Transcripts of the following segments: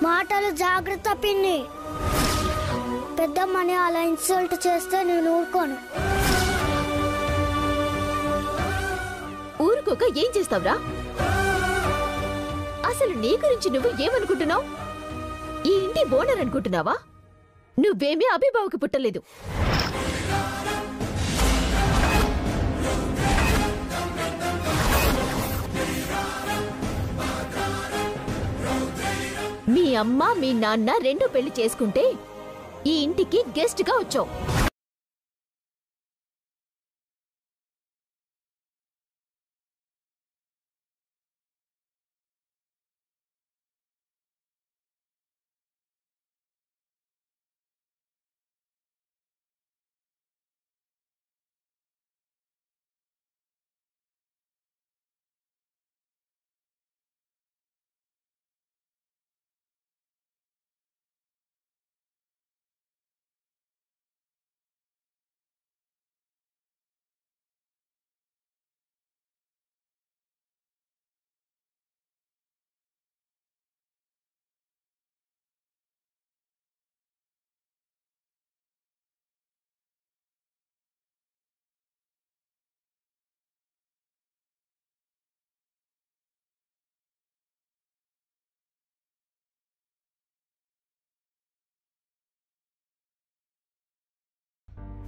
మాటలు జాగ్రత్త పిన్ని. పెద్దమ్మని అలా ఇన్సల్ట్ చేస్తే నేను ఊరుకోను. ఊరుకోక ఏం చేస్తావురా? అసలు నీ గురించి నువ్వు ఏమనుకుంటున్నావు? ఈ ఇంటి ఓనర్ అనుకుంటున్నావా? నువ్వేమీ అభిబావుకి పుట్టలేదు. మీ అమ్మ మీ నాన్న రెండు పెళ్లి చేసుకుంటే ఈ ఇంటికి గెస్ట్ గా వచ్చావు.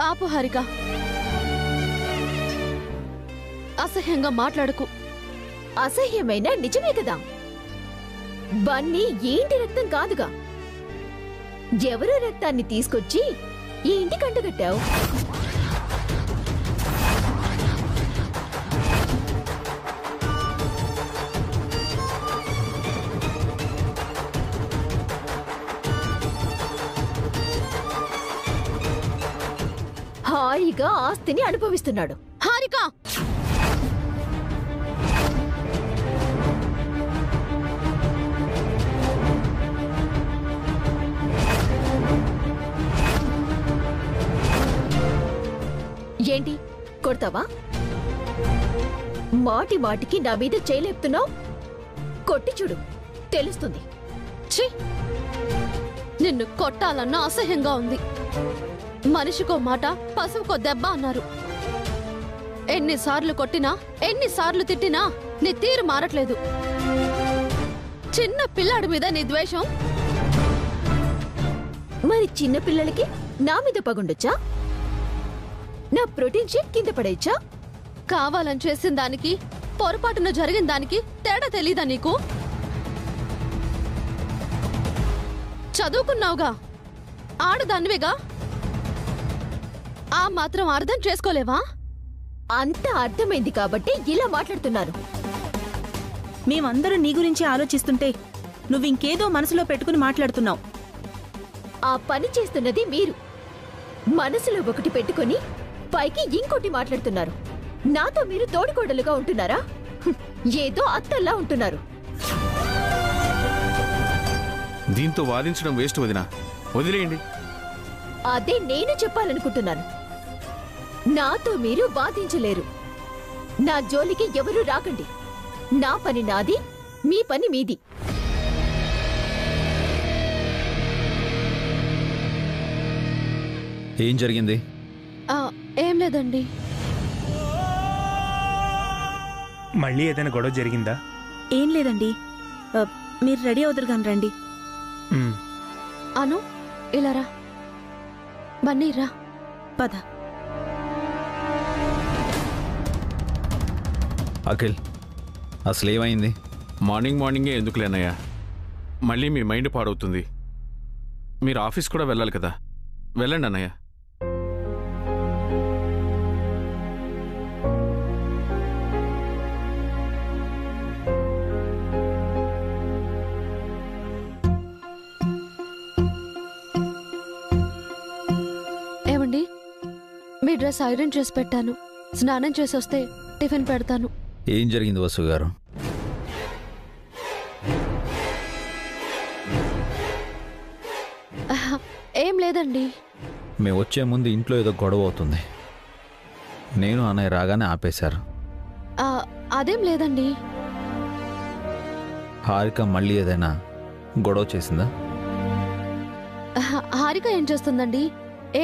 ఆపు హారిక, అసహ్యంగా మాట్లాడకు. అసహ్యమైన నిజమే కదా. బన్నీ ఏంటి రక్తం కాదుగా. ఎవరో రక్తాన్ని తీసుకొచ్చి ఈ ఇంటికి అంటగట్టావు. హాయిగా ఆస్తిని అనుభవిస్తున్నాడు. హారిక, ఏంటి కొడతావా? మాటి మాటికి నా మీద చేయలేపుతున్నావు. కొట్టి చూడు, తెలుస్తుంది. ఛీ, నిన్ను కొట్టాలన్న అసహ్యంగా ఉంది. మనిషికో మాట పశువుకో దెబ్బ అన్నారు. ఎన్నిసార్లు కొట్టినా ఎన్నిసార్లు తిట్టినా నీ తీరు మారట్లేదు. చిన్న పిల్లాడి మీద నీ ద్వేషం. మరి చిన్న పిల్లలకి నా మీద పగుండొచ్చా? నా ప్రోటీన్ షేక్ కింద పడేయచ్చా? కావాలని చేసిన దానికి పొరపాటున జరిగిన దానికి తేడా తెలీదా నీకు? చదువుకున్నావుగా, ఆడదానివిగా, ఆ మాత్రం అర్థం చేసుకోలేవా? అంత అర్థమైంది కాబట్టి ఇలా మాట్లాడుతున్నాను. మేమందరూ నీ గురించి ఆలోచిస్తుంటే నువ్వింకేదో మనసులో పెట్టుకుని మాట్లాడుతున్నావు. ఆ పని చేస్తున్నది మీరు. మనసులో ఒకటి పెట్టుకుని పైకి ఇంకోటి మాట్లాడుతున్నారు. నాతో మీరు తోడుకోడలుగా ఉంటున్నారా? ఏదో అత్తల్లా ఉంటున్నారు. దీంతో వాదించడం వేస్ట్ వదినా, వదిలేయండి. అదే నేను చెప్పాలనుకుంటున్నాను. నాతో మీరు వాదించలేరు. నా జోలికి ఎవరూ రాకండి. నా పని నాది, మీ పని మీది. ఏం జరిగింది? ఏం లేదండి. మళ్ళీ ఏదైనా గొడవ జరిగిందా? ఏం లేదండి, మీరు రెడీ అవుతారు కానీ రండి. అను, ఇలా రా. బన్నీ రా. పద. అఖిల్, అసలేమైంది? మార్నింగే ఎందుకులేనయ్యా, మళ్ళీ మీ మైండ్ పాడవుతుంది. మీరు ఆఫీస్ కూడా వెళ్ళాలి కదా, వెళ్ళండి అన్నయ్య. ఏమండి, మీ డ్రెస్ ఐరన్ చేసి పెట్టాను. స్నానం చేసి వస్తే టిఫిన్ పెడతాను. ఏం జరిగింది వసు గారు? ఏం లేదండి. మేము వచ్చే ముందు ఇంట్లో ఏదో గొడవ అవుతుంది. నేను అన్నయ్య రాగానే ఆపేశారు. అదేం లేదండి. హారిక మళ్ళీ ఏదైనా గొడవ చేసిందా? హారిక ఏం చేస్తుందండి?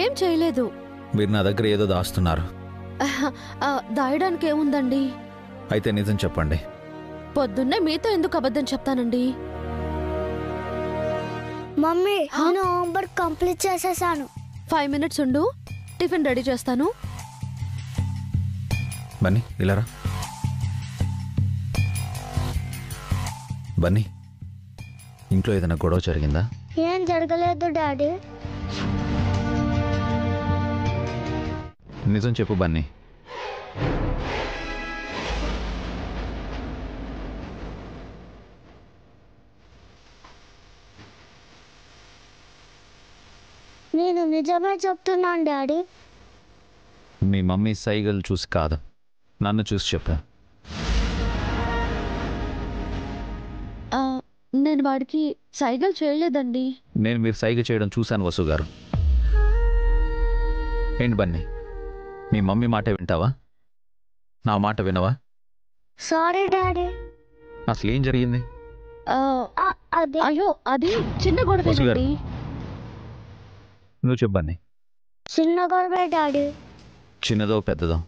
ఏం చేయలేదు. మీరు నా దగ్గర ఏదో దాస్తున్నారు. దాయడానికి ఏముందండి? అయితే నిజం చెప్పండి. పొద్దున్నే మీతో ఎందుకు అబద్ధం చెప్తానండి? మమ్మీ నేను హోంవర్క్ కంప్లీట్ చేసేసాను. 5 minutes ఉండు, టిఫిన్ రెడీ చేస్తాను. బన్నీ ఇలారా. బన్నీ, ఇంట్లో ఏదైనా గొడవ జరిగిందా? ఏం జరగలేదు డాడీ. నిజం చెప్పు బన్నీ. నేను నిజమే చెప్తున్నాను డాడీ. మీ మమ్మీ సైగలు చూసి కాదు, నన్ను చూసి చెప్పా. నేను వాడికి సైగలు చేయలేదండి. నేను మీరు సైగ చేయడం చూశాను వసు గారు. ఏంటి బన్నీ, మీ మమ్మీ మాట వింటావా? నా మాట వినవా? Sorry daddy. అసలు ఏం జరిగింది? అయ్యో అది చిన్న వసు గారు. గొడవేనండి. నువ్వు చెప్పని. చిన్న గొడవే డాడీ. చిన్నదో పెద్దదో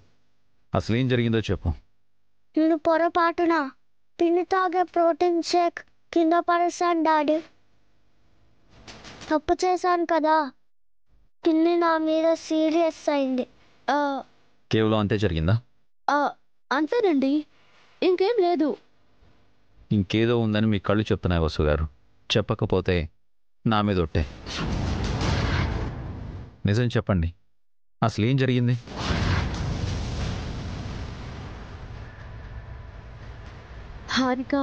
అసలు ఏం జరిగిందో చెప్పు. నేను పొరపాటున పిన్ని తాగే ప్రోటీన్ షేక్ కింద పడేసాను డాడీ. తప్పు చేశాను కదా. పిన్ని నా మీద సీరియస్ అయింది. కేవలం అంతే జరిగిందా? అంతేనండి, ఇంకేం లేదు. ఇంకేదో ఉందని మీ కళ్ళు చెప్తున్నాయి వసు గారు. చెప్పకపోతే నా మీద ఒట్టే. నిజం చెప్పండి, అసలు ఏం జరిగింది? హారిక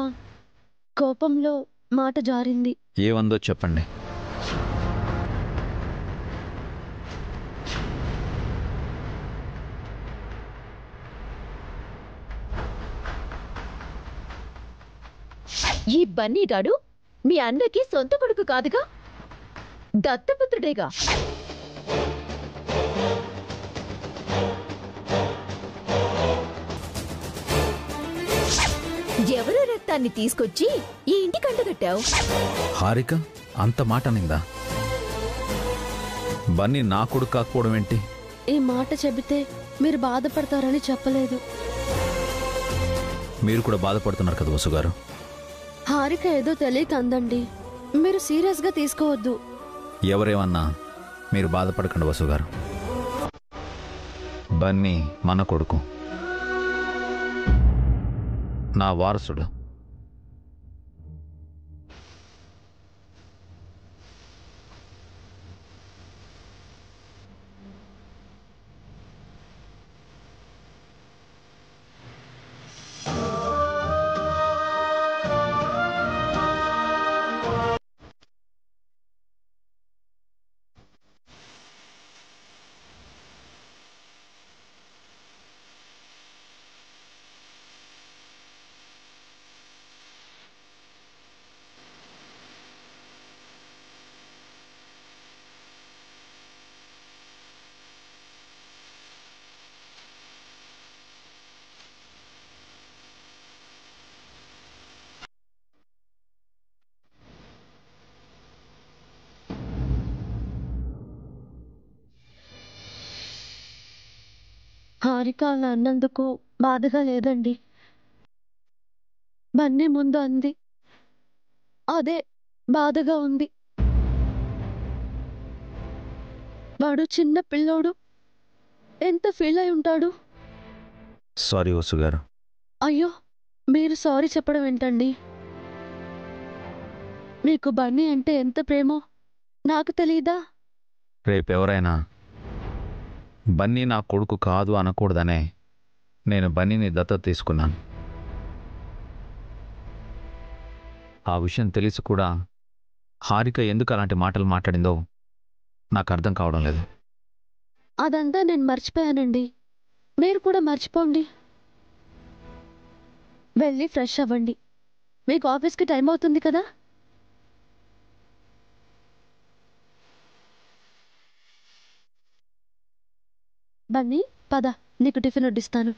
కోపంలో మాట జారింది. ఏమందో చెప్పండి. ఈ బన్నీగాడు మీ అన్నకి సొంత కొడుకు కాదుగా, దత్తపుత్రుడేగా. ఎవరో రక్తాన్ని తీసుకొచ్చి ఈ ఇంటి కంటగట్టావు. హారిక అంత మాట నిందా? బన్నీ నా కొడుకు కాకపోవడం ఏంటి? ఈ మాట చెబితే మీరు బాధపడతారని చెప్పలేదు. మీరు కూడా బాధపడుతున్నారు కదా వసు గారు. హారిక ఏదో తెలియక అందండి, మీరు సీరియస్గా తీసుకోవద్దు. ఎవరేమన్నా మీరు బాధపడకండి వసు గారు. బన్నీ మన కొడుకు, నా వారసుడు. హారిక అలా అన్నందుకు బాధగా లేదండి. బన్నీ ముందు అంది, అదే బాధగా ఉంది. వాడు చిన్న పిల్లోడు, ఎంత ఫీల్ అయి ఉంటాడు. సారీ వసు గారు. అయ్యో, మీరు సారీ చెప్పడం ఏంటండి? మీకు బన్నీ అంటే ఎంత ప్రేమో నాకు తెలీదా? రేపెవరైనా బన్నీ నా కొడుకు కాదు అనకూడదనే నేను బన్నీని దత్తత తీసుకున్నాను. ఆ విషయం తెలిసి కూడా హారిక ఎందుకు అలాంటి మాటలు మాట్లాడిందో నాకు అర్థం కావడం లేదు. అదంతా నేను మర్చిపోయానండి, మీరు కూడా మర్చిపోండి. వెళ్ళి ఫ్రెష్ అవ్వండి, మీకు ఆఫీస్కి టైం అవుతుంది కదా. బన్నీ పద, నీకు టిఫిన్ వడ్డిస్తాను.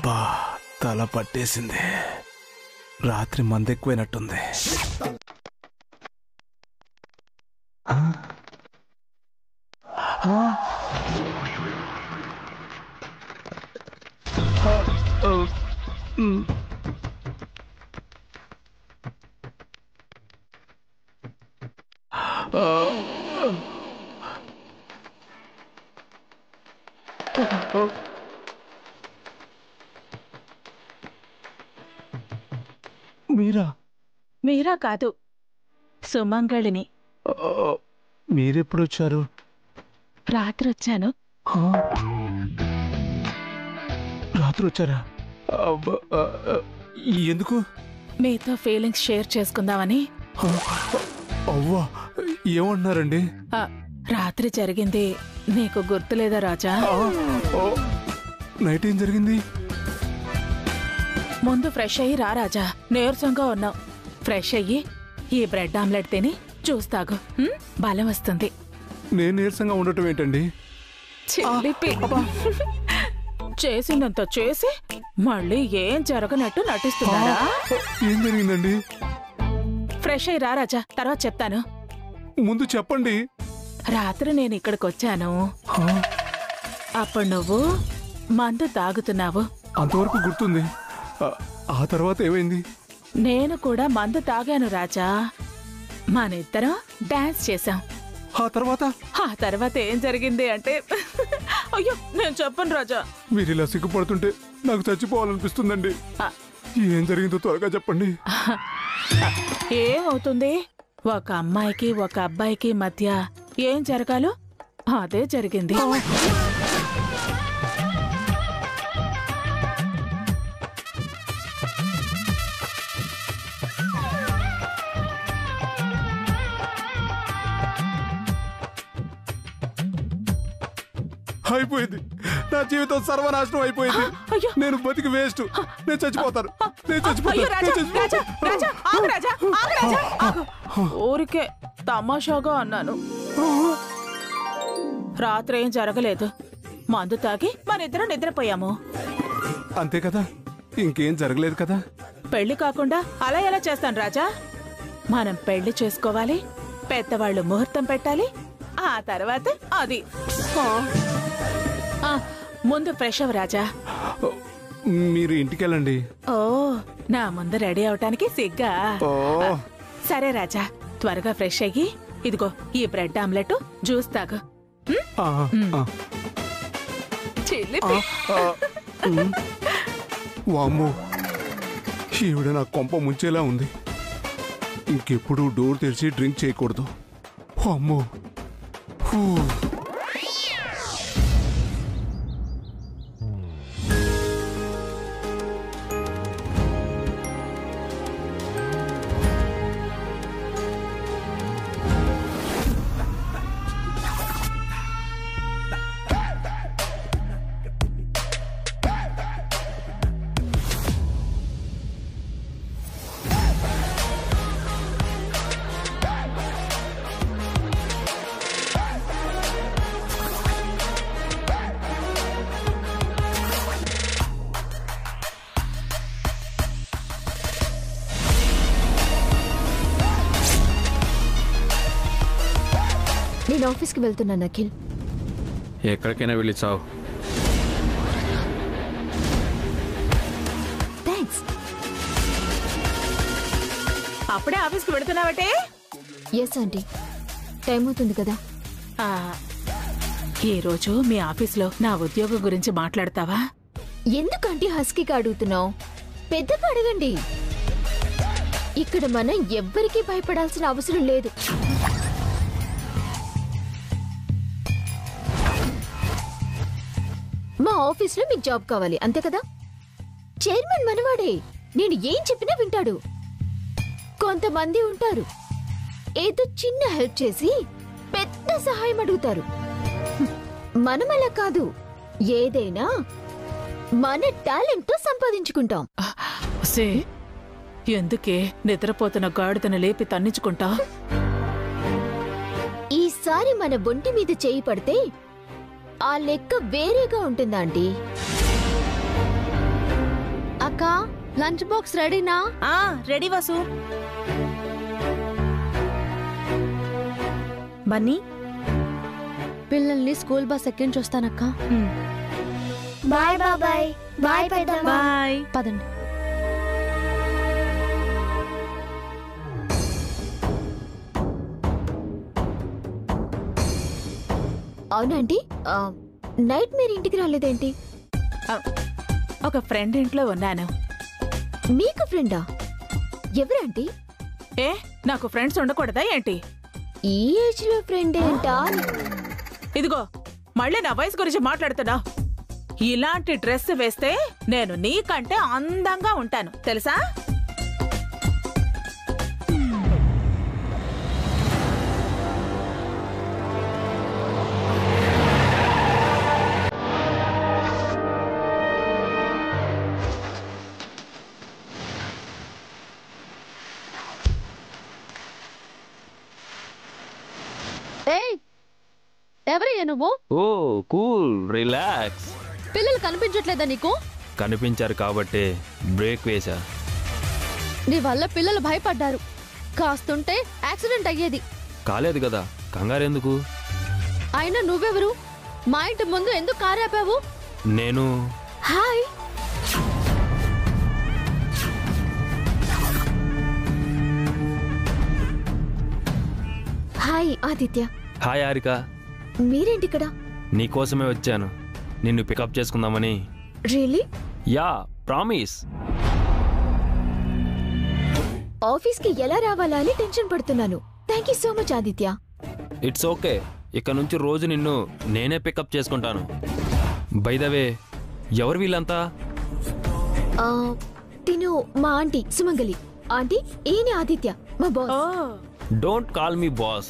అబ్బా తల పట్టేసింది. రాత్రి మందెక్కువైనట్టుంది. మీరా? మీరా కాదు, సుమంగళిని. మీరెప్పుడు వచ్చారు? రాత్రి వచ్చాను. రాత్రి వచ్చారా? ఎందుకు? మీతో ఫీలింగ్స్ షేర్ చేసుకుందామని. అవ్వా, ఏమంటున్నారండి? రాత్రి జరిగింది నీకు గుర్తులేదా రాజా? నైట్ ఏం జరిగింది? ముందు ఫ్రెష్ అయ్యి రా రాజా, నీరసంగా ఉన్నావు. ఫ్రెష్ అయ్యి ఈ బ్రెడ్ ఆమ్లెట్ తిని చూస్తాగు, బలం వస్తుంది. నేను నీరసంగా ఉండటం ఏంటండి? చిల్లిపి చేసిందంత చేసి మళ్ళీ ఏం జరగనట్టు నటిస్తున్నారా? ఏం జరిగిందండి? ఫ్రెష్ అయ్యి రా రాజా, తర్వాత చెప్తాను. ముందు చెప్పండి. రాత్రి నేను ఇక్కడికి వచ్చాను. అప్పుడు నువ్వు మందు తాగుతున్నావు. అంతవరకు గుర్తుంది. ఆ తర్వాత ఏమైంది? నేను కూడా మందు తాగాను రాజా. మనిద్దరం డాన్స్ చేశాం. ఆ తర్వాత ఏం జరిగింది అంటే అయ్యో నేను చెప్పను రాజా. మీరు ఇలా సిగ్గుపడుతుంటే నాకు చచ్చిపోవాలనిపిస్తుందండి. ఏం జరిగిందో త్వరగా చెప్పండి. ఏమవుతుంది, ఒక అమ్మాయికి ఒక అబ్బాయికి మధ్య ఏం జరగాలో అదే జరిగింది. అయిపోయింది. నా జీవితం సర్వనాశనం అయిపోయింది. నేను బతికి వేస్ట్. నేను చచ్చిపోతాను. ఊరికే తమాషాగా అన్నాను. రాత్రి ఏం జరగలేదు. మందు తాగి మనిద్దరం నిద్రపోయాము. అంతే కదా, ఇంకేం జరగలేదు కదా. పెళ్లి కాకుండా అలా ఎలా చేస్తాను రాజా? మనం పెళ్లి చేసుకోవాలి, పెద్దవాళ్ళు ముహూర్తం పెట్టాలి, ఆ తర్వాత అది. ముందు ఫ్రెష్ అవ్వ రాజా. మీరు ఇంటికెళ్ళండి. ఓ, నా ముందు రెడీ అవటానికి సిగ్గా? సరే రాజా, త్వరగా ఫ్రెష్ అయ్యి ఇదిగో ఈ బ్రెడ్ ఆమ్లెట్ జ్యూస్ తాగు. వామ్మో, ఈవిడ నా కొంప ముంచేలా ఉంది. ఇంకెప్పుడు డోర్ తెరిచి డ్రింక్ చేయకూడదు. వామ్మో. నేను ఆఫీస్కి వెళ్తున్నాను అఖిల్. ఎక్కడికైనా వెళ్ళి చావు. థ్యాంక్స్. అప్పుడే ఆఫీస్కి వెళుతున్నావటే? ఎస్ ఆంటీ, టైం అవుతుంది కదా. ఈ రోజు మీ ఆఫీస్లో నా ఉద్యోగం గురించి మాట్లాడతావా? ఎందుకంటే హస్కీగా అడుగుతున్నావు? పెద్దగా అడగండి. ఇక్కడ మనం ఎవ్వరికీ భయపడాల్సిన అవసరం లేదు. మా ఆఫీస్లో మీకు జాబ్ కావాలి, అంతే కదా? చైర్మన్ మనవాడే, నేను ఏం చెప్పినా వింటాడు. కొంతమంది ఉంటారు, ఏదో చిన్న హెల్ప్ చేసి పెద్ద సహాయం అడుగుతారు. మనం అలా కాదు, ఏదైనా మన టాలెంట్ తో సంపాదించుకుంటాం. ఎందుకే నిద్రపోతున్న గాడిదను లేపి తన్నించుకుంటా? ఈసారి మన ఒంటి మీద చేయి పడితే ఆ లెక్క వేరేగా ఉంటుందా ఆంటీ? అక్క లంచ్ బాక్స్ రెడీనా? రెడీ వాసు. బన్నీ, పిల్లల్ని స్కూల్ బస్ ఎక్కించి వస్తానక్క. బాయ్ బాబాయ్. బాయ్ పెద్దమ్మ. బాయ్. పదండి. అవునండి, నైట్ మీరు ఇంటికి రాలేదేంటి? ఒక ఫ్రెండ్ ఇంట్లో ఉన్నాను. మీకు ఫ్రెండా? ఎవరండి? ఏ, నాకు ఫ్రెండ్స్ ఉండకూడదా ఏంటి? ఈ ఏజ్ లో ఫ్రెండ్ ఏంటా? ఇదిగో, మళ్ళీ నా వయసు గురించి మాట్లాడుతున్నావు. ఇలాంటి డ్రెస్ వేస్తే నేను నీకంటే అందంగా ఉంటాను తెలుసా? ఏయ్, ఎవరయ్యా నువ్వు? ఓ కూల్, రిలాక్స్. పిల్లలు కనిపించట్లేదా నీకు? కనిపించారు కాబట్టి బ్రేక్ వేసా. నీ వల్ల పిల్లలు భయపడ్డారు. కాస్తుంటే యాక్సిడెంట్ అయ్యేది. కాలేదు కదా, కంగారెందుకు? అయినా నువ్వెవరు? మా ఇంటి ముందు ఎందుకు కారు ఆపావు? నేను hi. Hi Aditya. Hi Harika. మీరేంటి ఇక్కడ? నీకోసమే వచ్చాను, నిన్ను పికప్ చేసుకుందామని. రియలీ? Yeah, promise. ఆఫీస్కి ఎలా రావాలా అని టెన్షన్ పడుతున్నాను. Thank you so much Aditya. It's okay, ఇక నుంచి రోజు నిన్ను నేనే పికప్ చేసుకుంటాను. బై ద వే, ఎవరు వీళ్ళంతా? తిను మా ఆంటీ సుమంగలి. ఆంటీ, ఈయన ఆదిత్య, మా boss. Don't call me boss,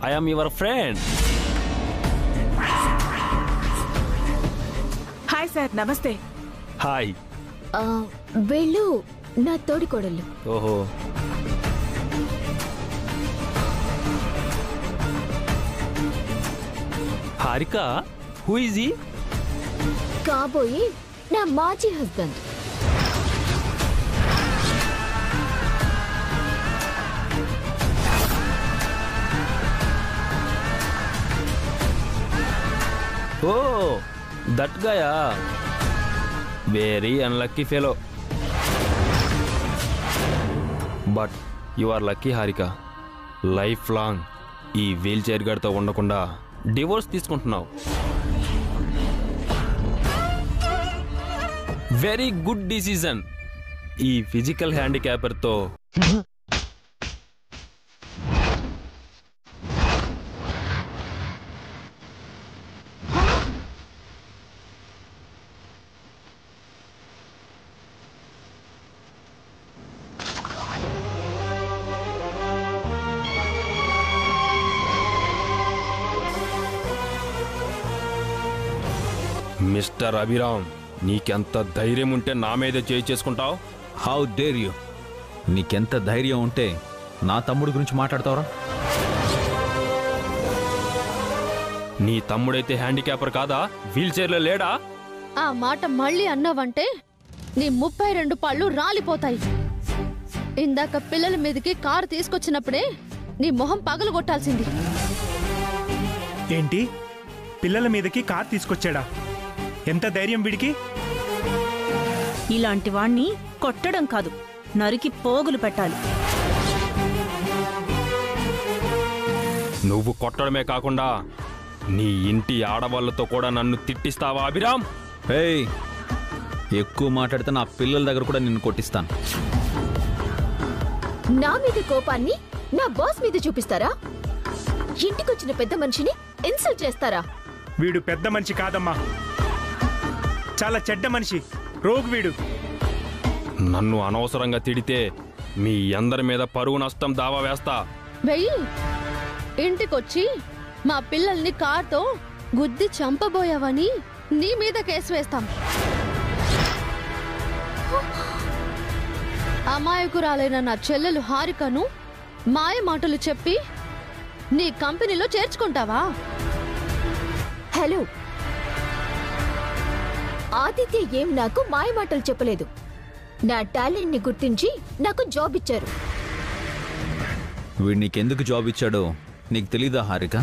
I am your friend. Hi sir, నమస్తే. హాయ్. వీళ్ళు నా తోడికోడళ్ళు. ఓహో. Harika, who is he? కాబోయే నా మాజీ husband. Oh, that guy. Very unlucky fellow. But you are lucky Harika. Life long ఈ వీల్ చైర్ గడితో ఉండకుండా డివోర్స్ తీసుకుంటున్నావు. Very good decision. ఈ ఫిజికల్ హ్యాండిక్యాపర్తో మిస్టర్ అభిరామ్, నీకెంత ధైర్యం ఉంటే నా మీదే చేయి చేసుకుంటావు? How dare you! నీకెంత ధైర్యం ఉంటే నా తమ్ముడి గురించి మాట్లాడతావురా? నీ తమ్ముడైతే హ్యాండిక్యాపర్ కాదా? వీల్ చైర్లో లేడా? ఆ మాట మళ్ళీ అన్నావంటే నీ 32 పళ్ళు రాలిపోతాయి. ఇందాక పిల్లల మీదకి కారు తీసుకొచ్చినప్పుడే నీ మొహం పగలు కొట్టాల్సింది. ఏంటి, పిల్లల మీదకి కార్ తీసుకొచ్చాడా? ఎంత ధైర్యం వీడికి! ఇలాంటి వాణ్ణి కొట్టడం కాదు, నరికి పోగులు పెట్టాలి. నువ్వు కొట్టడమే కాకుండా నీ ఇంటి ఆడవాళ్లతో కూడా నన్ను తిట్టిస్తావా అభిరామ్? ఏయ్, ఎక్కువ మాట్లాడితే నా పిల్లల దగ్గర కూడా నిన్ను కొట్టిస్తాను. నా మీద కోపాన్ని నా బాస్ మీద చూపిస్తారా? ఇంటికొచ్చిన పెద్ద మనిషిని ఇన్సల్ట్ చేస్తారా? వీడు పెద్ద మనిషి కాదమ్మా, చాలా చెడ్డ మనిషి, రోగు వీడు. నన్ను అనవసరంగా తిడితే మీ అందరి మీద పరువు నష్టం దావా వేస్తా. వెయ్యి. ఇంటికొచ్చి మా పిల్లల్ని కార్తో గుద్ది చంపబోయావని నీ మీద కేసు వేస్తాం. అమాయకురాలైన నా చెల్లెలు హారికను మాయ మాటలు చెప్పి నీ కంపెనీలో చేర్చుకుంటావా? హలో, ఆదిత్య ఏం నాకు మాయ మాటలు చెప్పలేదు. నా టాలెంట్ ని గుర్తించి నాకు జాబ్ ఇచ్చారు. వీడు నీకెందుకు జాబ్ ఇచ్చాడో నీకు తెలీదా హారిక?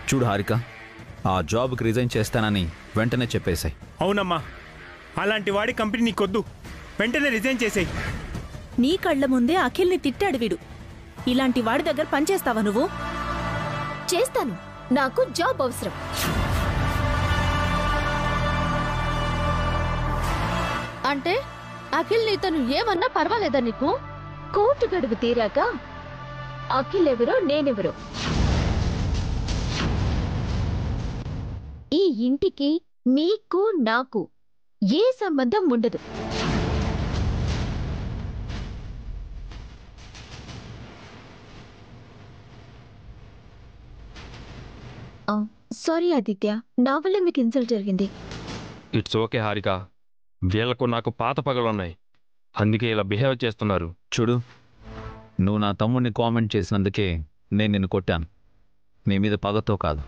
చూడు హారిక, ఆ జాబ్కి రిజైన్ చేస్తానని వెంటనే చెప్పేశాయి. అవునమ్మా, అలాంటి వాడి కంపెనీ నీకొద్దు, వెంటనే రిజైన్ చేసేయి. నీ కళ్ళ ముందే అఖిల్ని తిట్టాడు వీడు. ఇలాంటి వాడి దగ్గర పనిచేస్తావా నువ్వు? చేస్తాను, నాకు జాబ్ అవసరం. అంటే అఖిల్ నీతను ఏమన్నా పర్వాలేదా నీకు? కోర్టు గడువు తీరాక అఖిల్ ఎవరో నేనెవరో, ఈ ఇంటికి మీకు నాకు ఏ సంబంధం ఉండదు. సారీ ఆదిత్య, నా వల్ల మీకు ఇన్సల్ట్ జరిగింది. ఇట్స్ ఓకే హారిక, వీళ్లకు నాకు పాత పగలున్నాయి, అందుకే ఇలా బిహేవ్ చేస్తున్నారు. చూడు, నువ్వు నా తమ్ముడిని కామెంట్ చేసినందుకే నేను నిన్ను కొట్టాను, నీ మీద పగతో కాదు.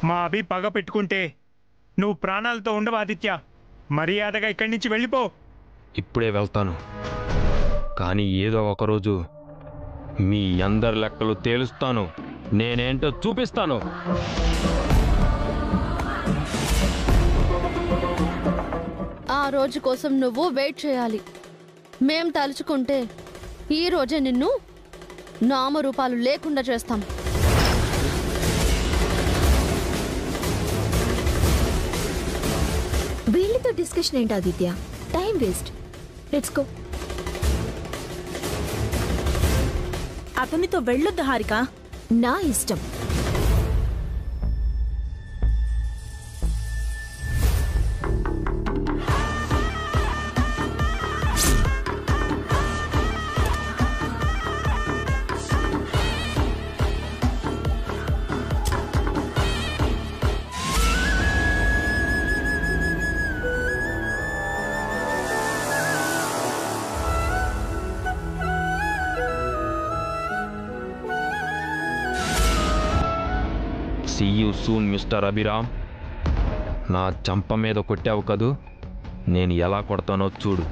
మా అభి పగ పెట్టుకుంటే నువ్వు ప్రాణాలతో ఉండవు ఆదిత్య. మర్యాదగా ఇక్కడి నుంచి వెళ్ళిపో. ఇప్పుడే వెళ్తాను, కానీ ఏదో ఒకరోజు మీ అందరి లెక్కలు తేలుస్తాను, నేనేంటో చూపిస్తాను. ఆ రోజు కోసం నువ్వు వెయిట్ చేయాలి. మేం తలుచుకుంటే ఈ రోజే నిన్ను నామరూపాలు లేకుండా చేస్తాం. వీళ్ళతో డిస్కషన్ ఏంటి Aditya? Time waste. Let's go. అతనితో వెళ్ళొద్దు హారిక. నా ఇష్టం. See you soon mister Abhiram. నా చంప మీద కొట్టావు కదూ, నేను ఎలా కొడతానో చూడు.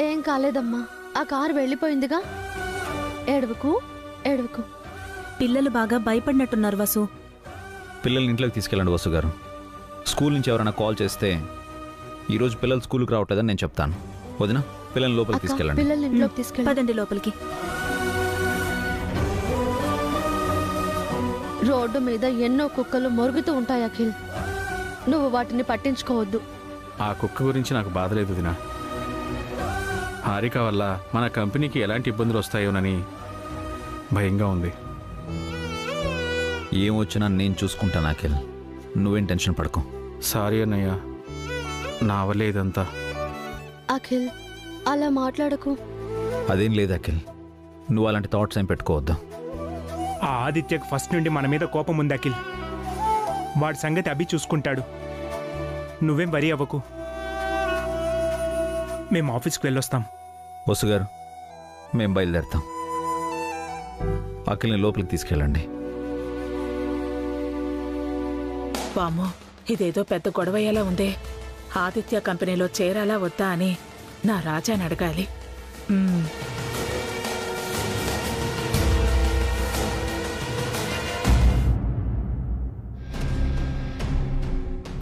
ఏం కాలేదమ్మా, ఆ కారు వెళ్ళిపోయిందిగా. ఏడవకు ఏడవకు. పిల్లలు బాగా భయపడినట్టున్నారు వసు. పిల్లల్ని ఇంట్లోకి తీసుకెళ్ళండి వసు గారు. స్కూల్ నుంచి ఎవరైనా కాల్ చేస్తే ఈరోజు పిల్లలు స్కూల్కి రావట్లేదని నేను చెప్తాను. వదినా, పిల్లల్ని లోపలికి తీసుకెళ్ళండి. పిల్లల్ని ఇంట్లోకి తీసుకెళ్ళండి. పదండి లోపలికి. రోడ్డు మీద ఎన్నో కుక్కలు మొరుగుతూ ఉంటాయి అఖిల్, నువ్వు వాటిని పట్టించుకోవద్దు. ఆ కుక్క గురించి నాకు బాధ లేదు వదినా. హారిక వల్ల మన కంపెనీకి ఎలాంటి ఇబ్బందులు వస్తాయోనని భయంగా ఉంది. ఏమొచ్చినా నేను చూసుకుంటాను అఖిల్, నువ్వేం టెన్షన్ పడకు. సారీ అన్నయ్య, నా వల్లే ఇదంతా. అఖిల్ అలా మాట్లాడకు. అదేం లేదు అఖిల్, నువ్వు అలాంటి థాట్స్ ఏం పెట్టుకోవద్దు. ఆ ఆదిత్యకు ఫస్ట్ నుండి మన మీద కోపం ఉంది అఖిల్. వాడి సంగతి అభి చూసుకుంటాడు, నువ్వేం వరి అవ్వకు. మేము ఆఫీస్కి వెళ్ళొస్తాం. వసు గారు, మేము బయలుదేరుతాం. అఖిల్ని లోపలికి తీసుకెళ్ళండి. వామ్మో, ఇదేదో పెద్ద గొడవయ్యేలా ఉందే. ఆదిత్య కంపెనీలో చేరాలా వద్దా అని నా రాజాని అడగాలి.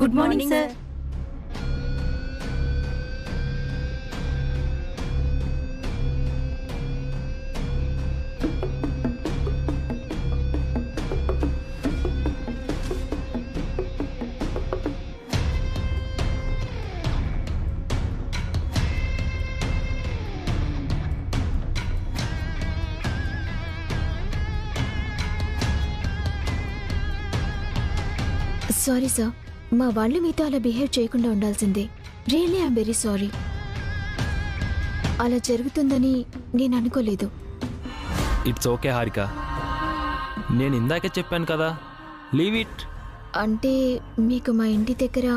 Good morning sir. Sorry sir, మా వాళ్ళు మీతో అలా బిహేవ్ చేయకుండా ఉండాల్సిందే. Really I'm very sorry. అలా జరుగుతుందని నేను అనుకోలేదు. ఇట్స్ ఓకే హారిక, నేను ఇందాకే చెప్పాను కదా, లీవ్ ఇట్. అంటే మీకు మా ఇంటి దగ్గర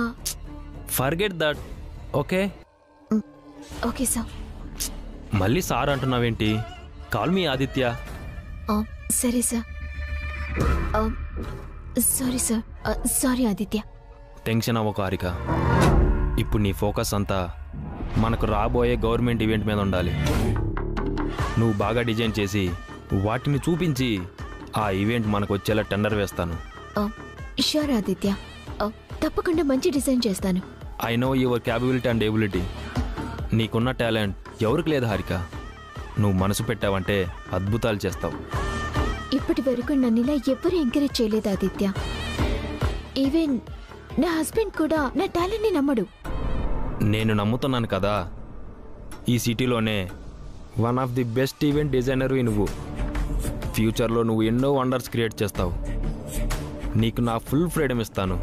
forget that. Okay okay sir. మళ్ళీ సార్ అంటున్నావేంటి? Call me Aditya. సరే sir. Sorry sir. Sorry Aditya. Tension అవ్వకు హారిక, ఇప్పుడు నీ ఫోకస్ అంతా మనకు రాబోయే గవర్నమెంట్ ఈవెంట్ మీద ఉండాలి. నువ్వు బాగా డిజైన్ చేసి వాటిని చూపించి ఆ ఈవెంట్ మనకు వచ్చేలా టెండర్ వేస్తాను. షూర్ ఆదిత్య, తప్పకుండా మంచి డిజైన్ చేస్తాను. I know your capability and ability. నీకున్న టాలెంట్ ఎవరికి లేదు హారిక. నువ్వు మనసు పెట్టావంటే అద్భుతాలు చేస్తావు. ఇప్పటి వరకు నన్ను ఇలా ఎవ్వరూ ఎంకరేజ్ చేయలేదు ఆదిత్య. ఈవెన్ నా హస్బెండ్ కూడా నా టాలెంట్ని నమ్మడు. నేను నమ్ముతున్నాను కదా. ఈ సిటీలోనే one of the best event designer నువ్వు. ఫ్యూచర్లో నువ్వు ఎన్నో వండర్స్ క్రియేట్ చేస్తావు. నీకు నా ఫుల్ ఫ్రీడమ్ ఇస్తాను.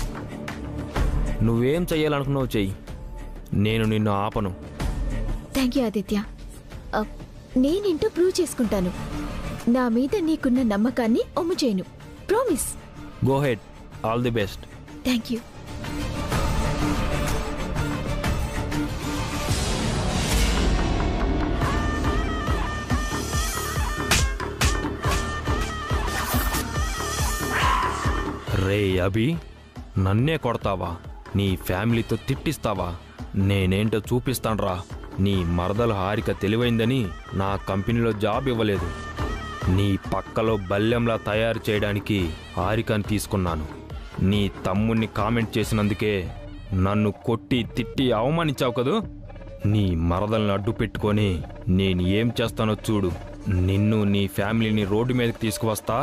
నువ్వేం చెయ్యాలనుకున్నావు చెయ్యి, నేను నిన్ను ఆపను. Thank you Aditya. నేనేంటో ప్రూవ్ చేసుకుంటాను. నా మీద నీకున్న నమ్మకాన్ని ఒమ్ము చేయను. Promise. Go ahead. All the best. Thank you. రే అభి, నన్నే కొడతావా? నీ ఫ్యామిలీతో తిట్టిస్తావా? నేనేంటో చూపిస్తాన్రా. నీ మరదలు హారిక తెలివైందని నా కంపెనీలో జాబ్ ఇవ్వలేదు. నీ పక్కలో బల్లెంలా తయారు చేయడానికి హారికని తీసుకున్నాను. నీ తమ్ముణ్ణి కామెంట్ చేసినందుకే నన్ను కొట్టి తిట్టి అవమానించావు కదూ. నీ మరదల్ని అడ్డు పెట్టుకొని నేను ఏం చేస్తానో చూడు. నిన్ను నీ ఫ్యామిలీని రోడ్డు మీదకి తీసుకువస్తా.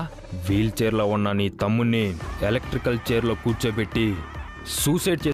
వీల్ చైర్లో ఉన్న నీ తమ్ముణ్ణి ఎలక్ట్రికల్ చైర్లో కూర్చోబెట్టి సూసైడ్ చేసి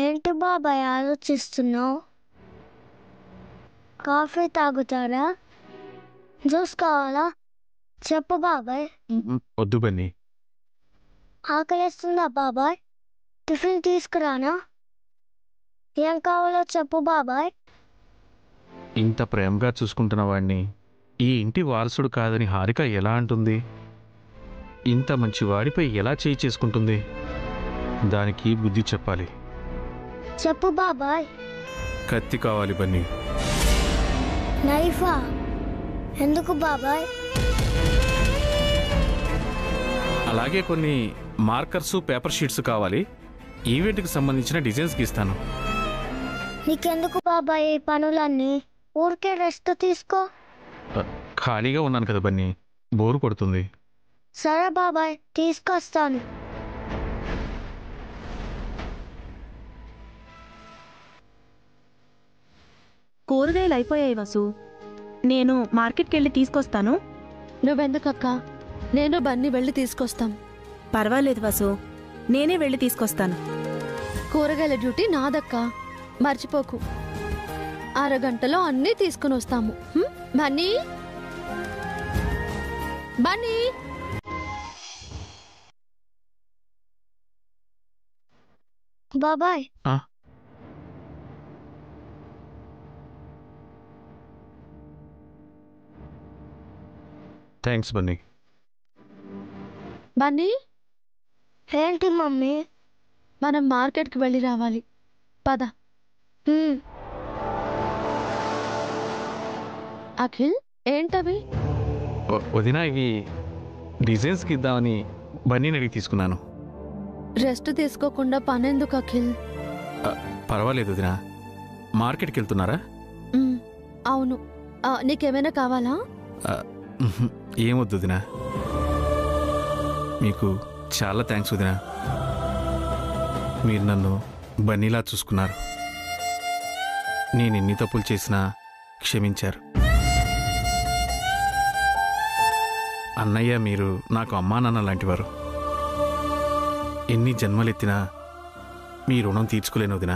ఏంటి బాబాయ్ ఆలోచిస్తున్నావు? కాఫీ తాగుతారా? జ్యూస్ కావాలా? చెప్పు బాబాయ్. వద్దు బన్నీ. ఆకలిస్తుందా బాబాయ్? టిఫిన్ తీసుకురానా? ఏం కావాలో చెప్పు బాబాయ్. ఇంత ప్రేమగా చూసుకుంటున్న వాడిని ఈ ఇంటి వారసుడు కాదని హారిక ఎలా అంటుంది? ఇంత మంచి వాడిపై ఎలా చేయి చేసుకుంటుంది? దానికి బుద్ధి చెప్పాలి. చెప్పు బాబాయ్. కత్తి కావాలి బన్నీ. నైఫా? ఎందుకు బాబాయ్? అలాగే కొన్ని మార్కర్సు, పేపర్ షీట్స్ కావాలి. ఈవెంట్కి సంబంధించిన డిజైన్స్ గీస్తాను. నీకెందుకు బాబాయ్ ఈ పనులన్నీ? ఊరికే రెస్ట్ తీసుకో. ఖాళీగా ఉన్నాను కదా బన్నీ, బోరు కొడుతుంది. సరే బాబాయ్, తీసుకొస్తాను. కూరగాయలు అయిపోయాయి వసు. నేను మార్కెట్కి వెళ్ళి తీసుకొస్తాను. నువ్వెందుకక్క? నేను బన్నీ వెళ్ళి తీసుకొస్తాం. పర్వాలేదు వసు, నేనే వెళ్ళి తీసుకొస్తాను. కూరగాయల డ్యూటీ నాదక్క, మర్చిపోకు. అరగంటలో అన్నీ తీసుకుని వస్తాము. బన్నీ, బన్నీ. బాబాయ్. థ్యాంక్స్ బన్నీ. బన్నీ, ఏంటి మమ్మీ? మనం మార్కెట్కి వెళ్ళి రావాలి, పద. అఖిల్, ఏంటవి? వదిన, ఇవి డిజైన్స్కి ఇద్దామని బన్నీని అడిగి తీసుకున్నాను. రెస్ట్ తీసుకోకుండా పనెందుకు అఖిల్? పర్వాలేదు వదిన. మార్కెట్కి వెళ్తున్నారా? అవును. నీకేమైనా కావాలా? ఏమొద్దు వదిన. మీకు చాలా థ్యాంక్స్ వదిన. మీరు నన్ను బన్నీలా చూసుకున్నారు. నేను ఎన్ని తప్పులు చేసినా క్షమించారు. అన్నయ్య, మీరు నాకు అమ్మా నాన్న లాంటివారు. ఎన్ని జన్మలెత్తినా మీ రుణం తీర్చుకోలేను వదినా.